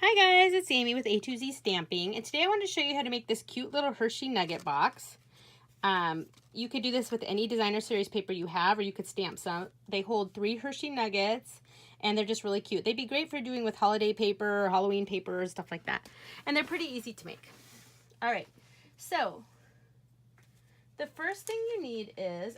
Hi guys, it's Amy with A2Z Stamping, and today I wanted to show you how to make this cute little Hershey Nugget box. You could do this with any designer series paper you have, or you could stamp some. They hold 3 Hershey Nuggets, and they're just really cute. They'd be great for doing with holiday paper or Halloween paper or stuff like that. And they're pretty easy to make. All right, so the first thing you need is,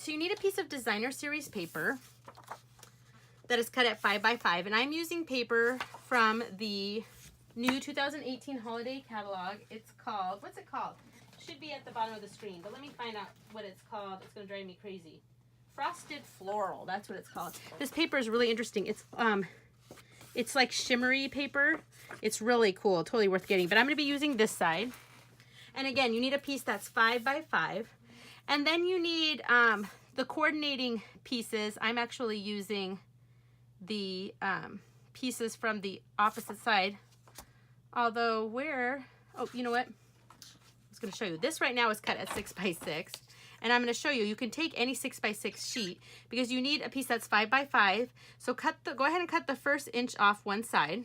so you need a piece of designer series paper that is cut at 5 by 5, and I'm using paper from the new 2018 holiday catalog. It's called, what's it called? It should be at the bottom of the screen, but let me find out what it's called. It's going to drive me crazy. Frosted Floral, that's what it's called. This paper is really interesting. It's like shimmery paper. It's really cool, totally worth getting, but I'm going to be using this side. And again, you need a piece that's 5 by 5, and then you need the coordinating pieces. I'm actually using the pieces from the opposite side, although you know what, I was going to show you this. Right now is cut at 6 by 6, and I'm going to show you can take any 6 by 6 sheet because you need a piece that's 5 by 5. So go ahead and cut the first inch off one side,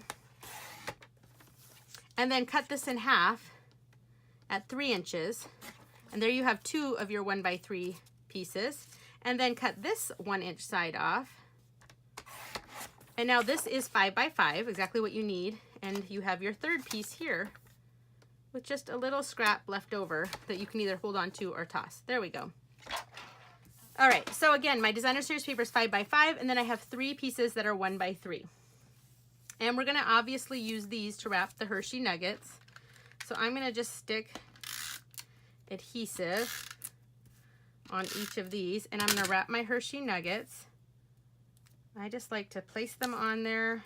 and then cut this in half at 3 inches, and there you have 2 of your 1 by 3 pieces. And then cut this 1 inch side off. And now this is 5 by 5, exactly what you need. And you have your third piece here with just a little scrap left over that you can either hold on to or toss. There we go. All right, so again, my designer series paper is 5 by 5, and then I have 3 pieces that are 1 by 3. And we're gonna obviously use these to wrap the Hershey Nuggets. So I'm gonna just stick adhesive on each of these, and I'm gonna wrap my Hershey Nuggets. I just like to place them on there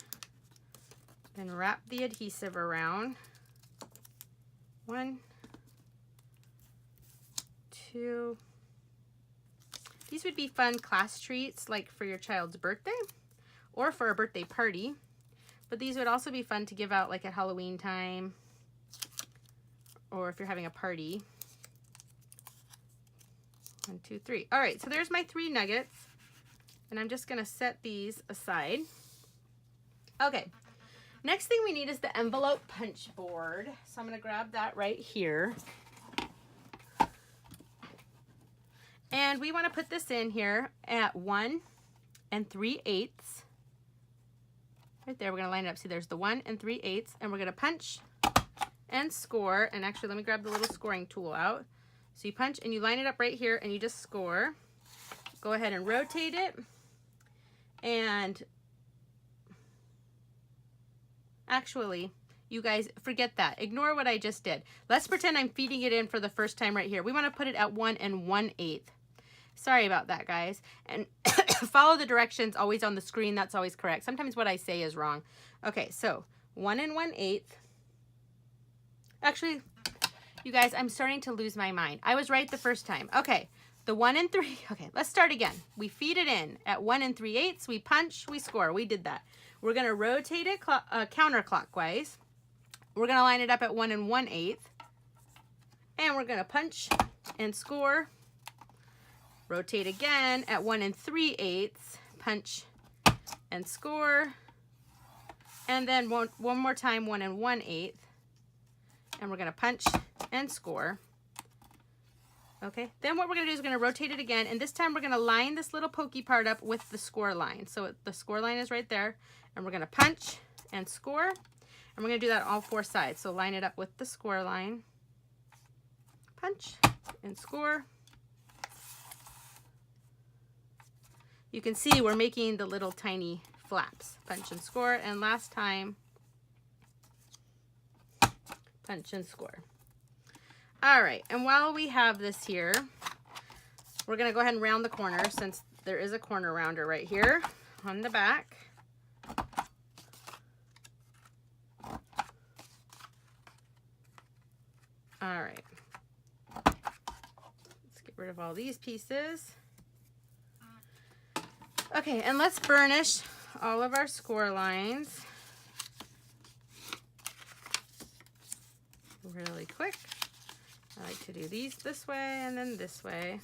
and wrap the adhesive around. 1, 2. These would be fun class treats, like for your child's birthday or for a birthday party. But these would also be fun to give out like at Halloween time or if you're having a party. 1, 2, 3. All right, so there's my 3 nuggets. And I'm just gonna set these aside. Okay, next thing we need is the envelope punch board. So I'm gonna grab that right here. And we wanna put this in here at 1 3/8. Right there, we're gonna line it up. See, there's the 1 3/8, and we're gonna punch and score. And actually, let me grab the little scoring tool out. So you punch and you line it up right here and you just score. Go ahead and rotate it. And actually, you guys, forget that. Ignore what I just did. Let's pretend I'm feeding it in for the first time right here. We want to put it at 1 1/8. Sorry about that, guys. And follow the directions always on the screen. That's always correct. Sometimes what I say is wrong. Okay, so 1 1/8. Actually, you guys, I'm starting to lose my mind. I was right the first time. Okay. The 1 3, okay, let's start again. We feed it in at 1 3/8, we punch, we score. We did that. We're gonna rotate it counterclockwise. We're gonna line it up at 1 1/8, and we're gonna punch and score. Rotate again at 1 3/8, punch and score. And then one more time, 1 1/8, and we're gonna punch and score. Okay, then what we're gonna do is we're gonna rotate it again, and this time we're gonna line this little pokey part up with the score line. So the score line is right there, and we're gonna punch and score, and we're gonna do that on all 4 sides. So line it up with the score line, punch and score. You can see we're making the little tiny flaps. Punch and score, and last time, punch and score. All right, and while we have this here, we're gonna go ahead and round the corner since there is a corner rounder right here on the back. All right, let's get rid of all these pieces. Okay, and let's burnish all of our score lines really quick. I like to do these this way and then this way.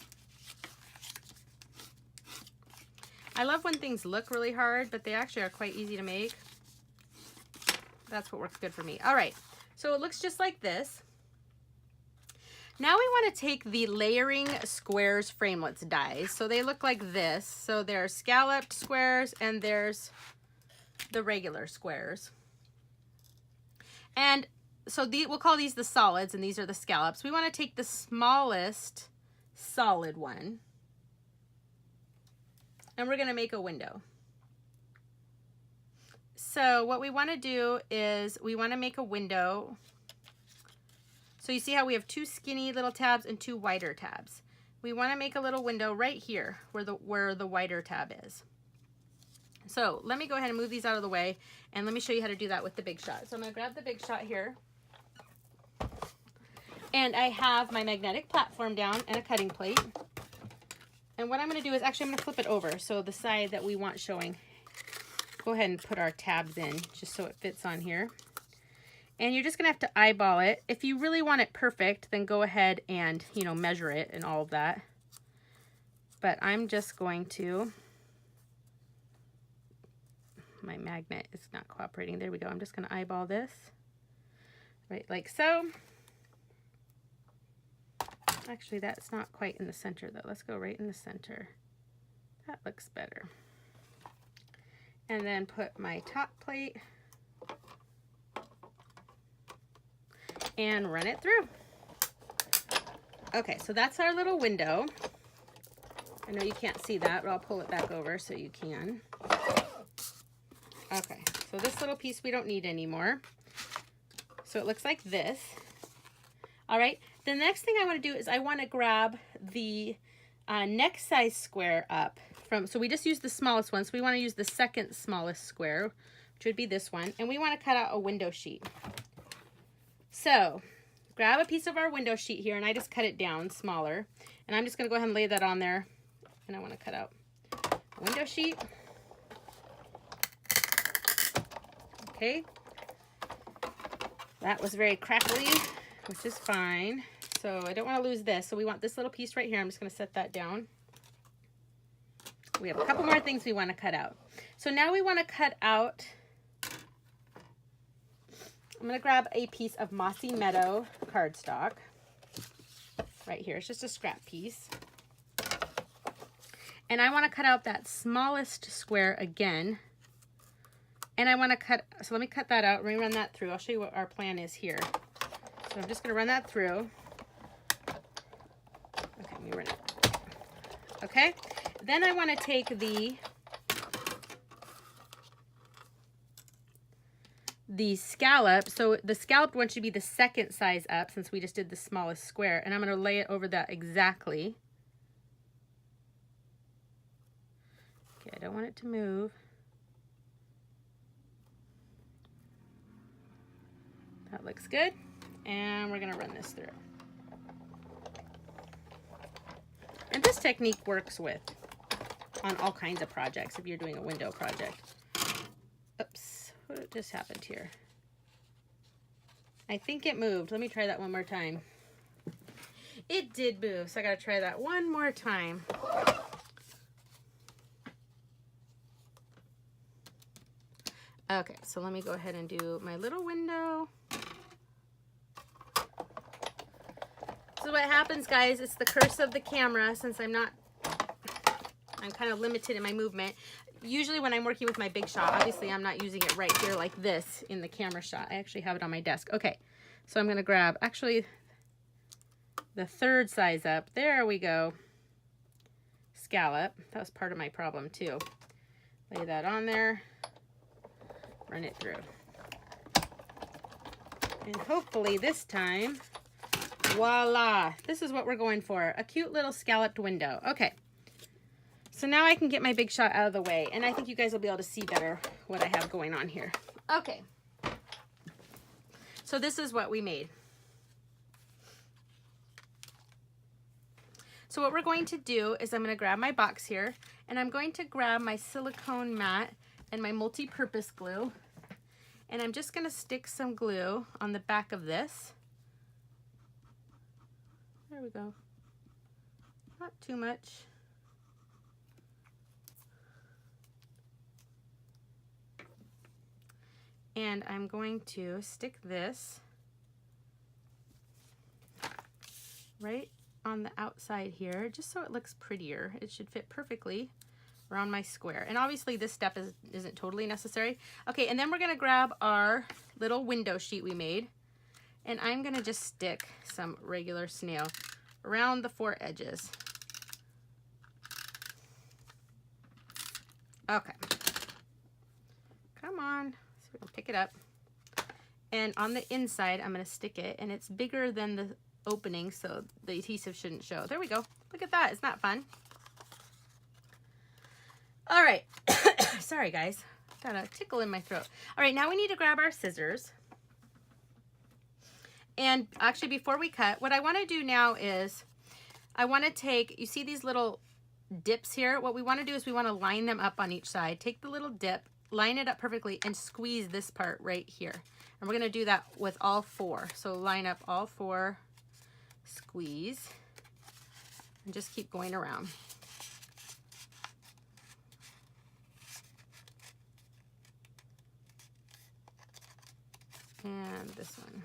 I love when things look really hard, but they actually are quite easy to make. That's what works good for me. All right, so it looks just like this. Now we want to take the layering squares framelits dies. So they look like this. So there's scalloped squares and there's the regular squares. And so we'll call these the solids and these are the scallops. We want to take the smallest solid one and we're going to make a window. So what we want to do is we want to make a window. So you see how we have two skinny little tabs and two wider tabs. We want to make a little window right here where the wider tab is. So let me go ahead and move these out of the way and let me show you how to do that with the Big Shot. So I'm going to grab the Big Shot here. And I have my magnetic platform down and a cutting plate. And what I'm going to do is actually I'm going to flip it over. So the side that we want showing, go ahead and put our tabs in just so it fits on here. And you're just going to have to eyeball it. If you really want it perfect, then go ahead and, you know, measure it and all of that. But I'm just going to, my magnet is not cooperating. There we go. I'm just going to eyeball this right like so. Actually, that's not quite in the center though. Let's go right in the center. That looks better. And then put my top plate and run it through. Okay, so that's our little window. I know you can't see that, but I'll pull it back over so you can. Okay, so this little piece we don't need anymore. So it looks like this. All right, the next thing I want to do is I want to grab the next size square up from, so we just used the smallest one, so we want to use the second smallest square, which would be this one, and we want to cut out a window sheet. So grab a piece of our window sheet here, and I just cut it down smaller, and I'm just going to go ahead and lay that on there, and I want to cut out a window sheet. Okay, that was very crackly, which is fine. So I don't want to lose this, so we want this little piece right here. I'm just going to set that down. We have a couple more things we want to cut out. So now we want to cut out, I'm going to grab a piece of Mossy Meadow cardstock right here. It's just a scrap piece. And I want to cut out that smallest square again. And I want to cut, so let me cut that out. Let me run that through. I'll show you what our plan is here. So I'm just going to run that through. Okay, let me run it. Okay, then I want to take the scallop. So the scalloped one should be the second size up since we just did the smallest square. And I'm going to lay it over that exactly. Okay, I don't want it to move. That looks good. And we're going to run this through. And this technique works on all kinds of projects if you're doing a window project. Oops, what just happened here? I think it moved. Let me try that one more time. It did move, so I got to try that one more time. Okay, so let me go ahead and do my little window. So what happens, guys, it's the curse of the camera since I'm kind of limited in my movement. Usually when I'm working with my Big Shot, obviously I'm not using it right here like this in the camera shot. I actually have it on my desk. Okay, so I'm going to grab actually the third size up. There we go. Scallop. That was part of my problem too. Lay that on there. Run it through. And hopefully this time, voila, this is what we're going for. A cute little scalloped window. Okay. So now I can get my Big Shot out of the way, and I think you guys will be able to see better what I have going on here. Okay. So this is what we made. So what we're going to do is I'm going to grab my box here, and I'm going to grab my silicone mat and my multi-purpose glue, and I'm just going to stick some glue on the back of this. There we go. Not too much. And I'm going to stick this right on the outside here, just so it looks prettier. It should fit perfectly around my square. And obviously this step isn't totally necessary. Okay, and then we're gonna grab our little window sheet we made, and I'm gonna just stick some regular snail around the 4 edges. Okay. Come on, so we can pick it up. And on the inside, I'm gonna stick it, and it's bigger than the opening, so the adhesive shouldn't show. There we go. Look at that, isn't that fun? All right, sorry guys, got a tickle in my throat. All right, now we need to grab our scissors. And actually before we cut, what I wanna do now is, I wanna take, you see these little dips here? What we wanna do is we wanna line them up on each side. Take the little dip, line it up perfectly, and squeeze this part right here. And we're gonna do that with all 4. So line up all 4, squeeze, and just keep going around. And this one.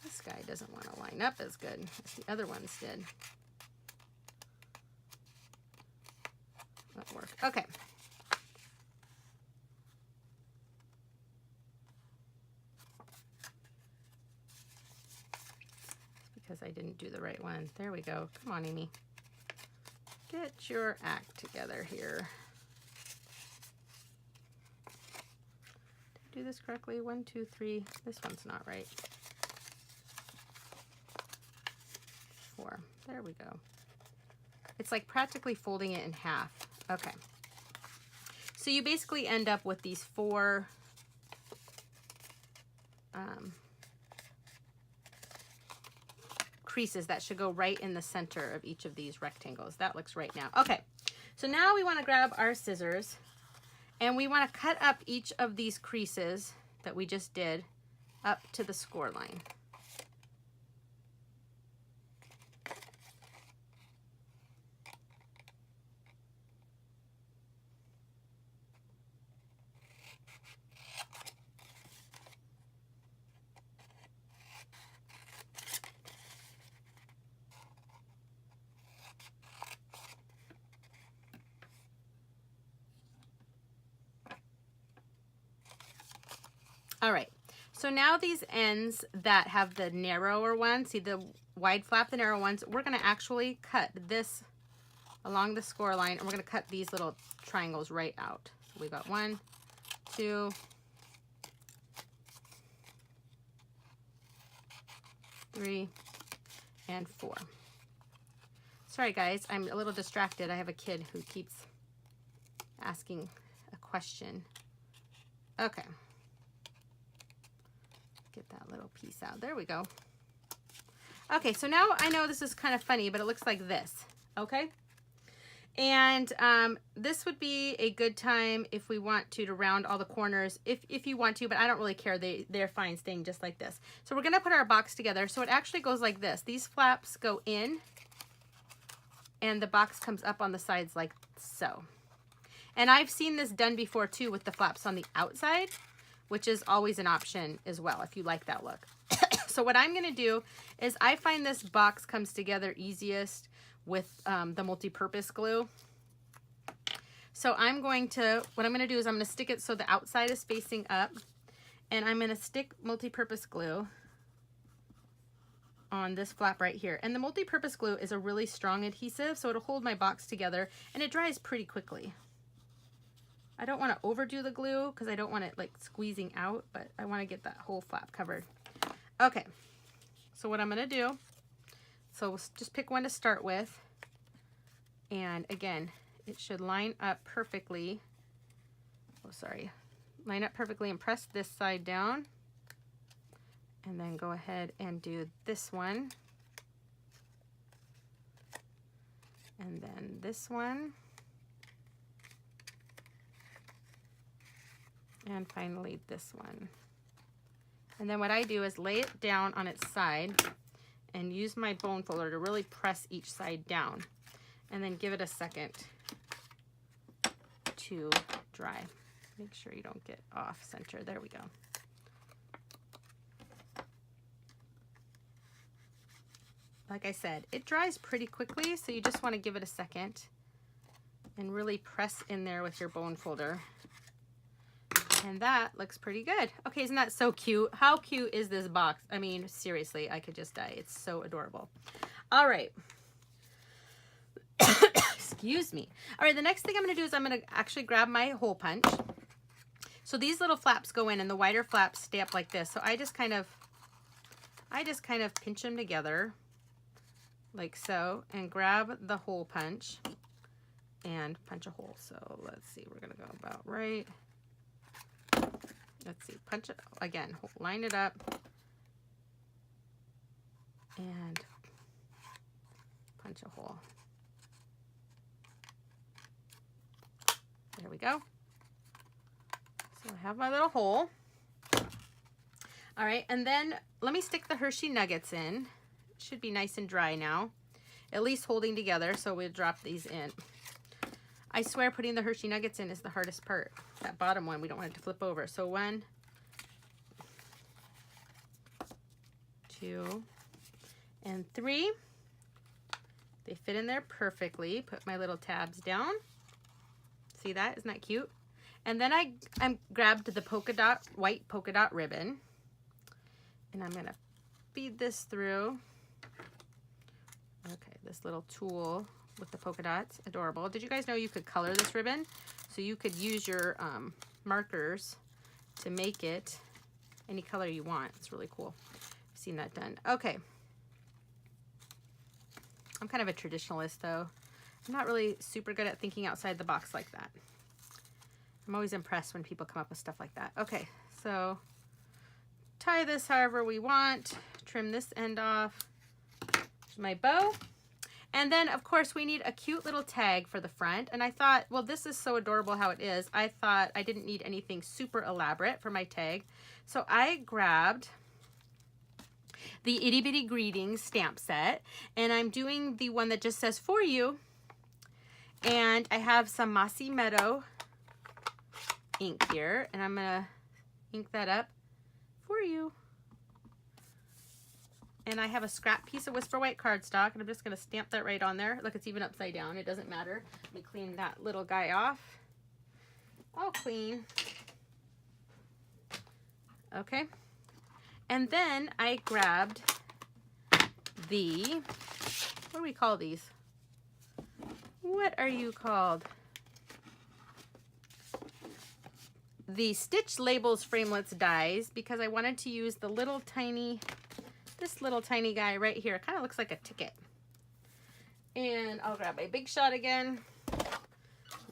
This guy doesn't want to line up as good as the other ones did. That worked. Okay. Because I didn't do the right one. There we go. Come on, Amy. Get your act together here. Do this correctly. 1, 2, 3. This one's not right. 4. There we go. It's like practically folding it in half. Okay. So you basically end up with these 4 creases that should go right in the center of each of these rectangles. That looks right now. Okay. So now we want to grab our scissors. And we want to cut up each of these creases that we just did up to the score line. All right, so now these ends that have the narrower ones, see the wide flap, the narrow ones, we're gonna actually cut this along the score line, and we're gonna cut these little triangles right out. So we got 1, 2, 3, and 4. Sorry guys, I'm a little distracted. I have a kid who keeps asking a question. Okay. Get that little piece out. There we go. Okay, so now I know this is kind of funny, but it looks like this, okay? And this would be a good time if we want to round all the corners, if you want to, but I don't really care. They're fine staying just like this. So we're gonna put our box together. So it actually goes like this. These flaps go in, and the box comes up on the sides like so. And I've seen this done before too with the flaps on the outside, which is always an option as well if you like that look. So what I'm going to do is I find this box comes together easiest with the multi-purpose glue. So what I'm going to do is I'm going to stick it so the outside is facing up, and I'm going to stick multi-purpose glue on this flap right here. And the multi-purpose glue is a really strong adhesive, so it'll hold my box together, and it dries pretty quickly. I don't want to overdo the glue because I don't want it like squeezing out, but I want to get that whole flap covered. Okay, so what I'm going to do, so we'll just pick one to start with. And again, it should line up perfectly. Oh, sorry. Line up perfectly and press this side down. And then go ahead and do this one. And then this one. And finally this one. And then what I do is lay it down on its side and use my bone folder to really press each side down. And then give it a second to dry. Make sure you don't get off center. There we go. Like I said, it dries pretty quickly, so you just want to give it a second and really press in there with your bone folder. And that looks pretty good. Okay, isn't that so cute? How cute is this box? I mean, seriously, I could just die. It's so adorable. All right. Excuse me. All right, the next thing I'm going to do is I'm going to actually grab my hole punch. So these little flaps go in, and the wider flaps stay up like this. So I just kind of pinch them together like so, and grab the hole punch and punch a hole. So let's see, we're gonna go about right. Let's see, punch it again, line it up and punch a hole. There we go. So I have my little hole. All right, and then let me stick the Hershey Nuggets in. Should be nice and dry now, at least holding together, so we'll drop these in. I swear putting the Hershey Nuggets in is the hardest part. That bottom one, we don't want it to flip over. So 1, 2, and 3. They fit in there perfectly. Put my little tabs down. See that? Isn't that cute? And then I grabbed the white polka dot ribbon, and I'm gonna feed this through. Okay, this little tool with the polka dots, adorable. Did you guys know you could color this ribbon? So you could use your markers to make it any color you want. It's really cool. I've seen that done. Okay. I'm kind of a traditionalist though. I'm not really super good at thinking outside the box like that. I'm always impressed when people come up with stuff like that. Okay, so tie this however we want. Trim this end off. Here's my bow. And then, of course, we need a cute little tag for the front. And I thought, well, this is so adorable how it is. I thought I didn't need anything super elaborate for my tag. So I grabbed the Itty Bitty Greetings stamp set. And I'm doing the one that just says for you. And I have some Mossy Meadow ink here. And I'm going to ink that up for you. And I have a scrap piece of Whisper White cardstock, and I'm just going to stamp that right on there. Look, it's even upside down. It doesn't matter. Let me clean that little guy off. All clean. Okay. And then I grabbed the, what do we call these? What are you called? The Stitch Labels Framelits dies, because I wanted to use the little tiny, this little tiny guy right here. It kind of looks like a ticket. And I'll grab my Big Shot again,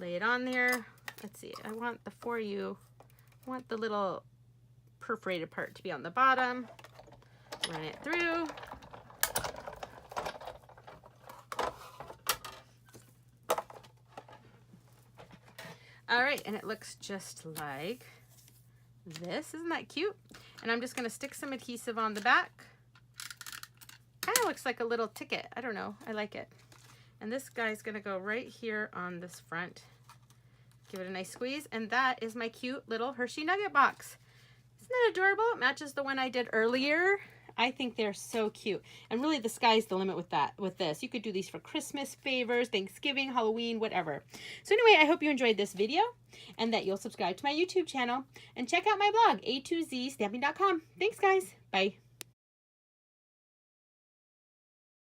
lay it on there. Let's see, I want the for you, I want the little perforated part to be on the bottom. Run it through. All right, and it looks just like this. Isn't that cute? And I'm just going to stick some adhesive on the back. Kind of looks like a little ticket. I don't know. I like it. And this guy's going to go right here on this front. Give it a nice squeeze. And that is my cute little Hershey Nugget box. Isn't that adorable? It matches the one I did earlier. I think they're so cute. And really the sky's the limit with this. You could do these for Christmas favors, Thanksgiving, Halloween, whatever. So anyway, I hope you enjoyed this video and that you'll subscribe to my YouTube channel and check out my blog, a2zstamping.com. Thanks guys. Bye.